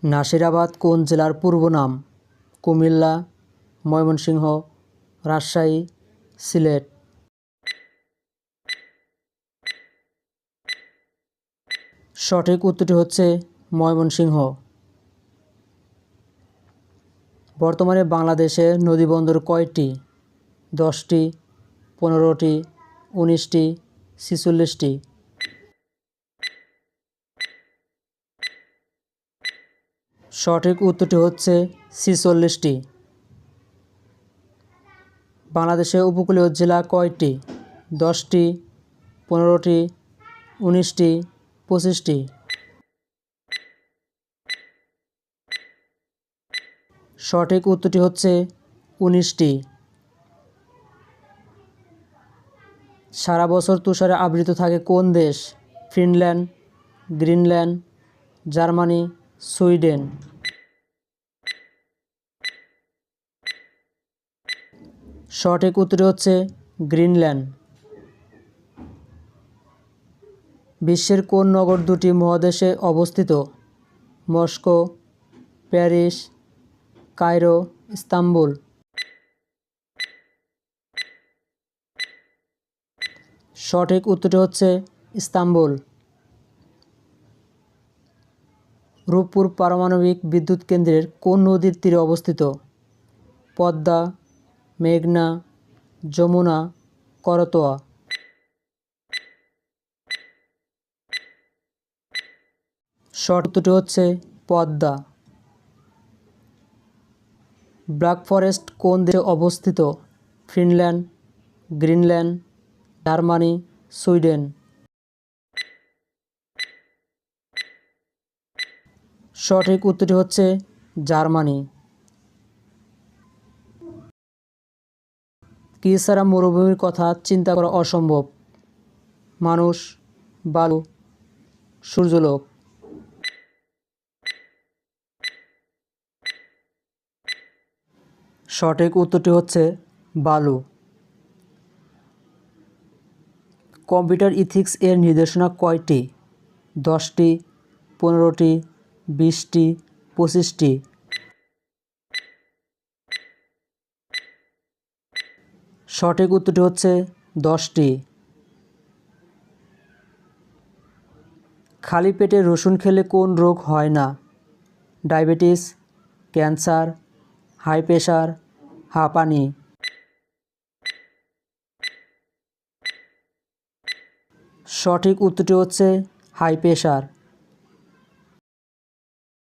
নাসিরাবাদ কোন জেলার পূর্ব নাম? কুমিল্লা, ময়মনসিংহ, রাজশাহী, সিলেট। সঠিক উত্তরটি হচ্ছে ময়মনসিংহ। বর্তমানে বাংলাদেশে নদীবন্দর কয়টি? 10টি, 15টি, 19টি, 46টি। সঠিক উত্তরটি হচ্ছে 46টি। বাংলাদেশে উপকূলীয় জেলা কয়টি? 10টি, 15টি, 19টি, 25টি। সঠিক উত্তরটি হচ্ছে 19টি। সারা বছর তুষারে আবৃত থাকে কোন দেশ? Finland, Greenland, Germany, Sweden. সঠিক উত্তরটি হচ্ছে গ্রিনল্যান্ড। বিশ্বের কোন নগর দুটি মহাদেশে অবস্থিত? Moscow, Paris, Cairo, Istanbul. সঠিক উত্তরটি হচ্ছে ইস্তাম্বুল। রূপপুর পারমাণবিক বিদ্যুৎ কেন্দ্রের কোন নদীর তীরে অবস্থিত? পদ্মা, মেঘনা, যমুনা, করতোয়া। সঠিক উত্তরটি হচ্ছে পদ্মা। ব্ল্যাক ফরেস্ট কোন দেশে অবস্থিত? Finland, Greenland, Germany, Sweden. সঠিক উত্তরটি হচ্ছে জার্মানি। কি ছাড়া মরুভূমির কথা চিন্তা করা অসম্ভব? মানুষ, বালু, সূর্যলোক। সঠিক উত্তরটি হচ্ছে বালু। কম্পিউটার ইথিক্স এর নির্দেশনা কয়টি? 10টি, 15টি, 20টি, 25টি। সঠিক উত্তরটি হচ্ছে 10টি। খালি পেটে রসুন খেলে কোন রোগ হয় না? ডায়াবেটিস, ক্যান্সার, হাই প্রেশার, হাঁপানি। সঠিক উত্তরটি হচ্ছে হাই প্রেশার।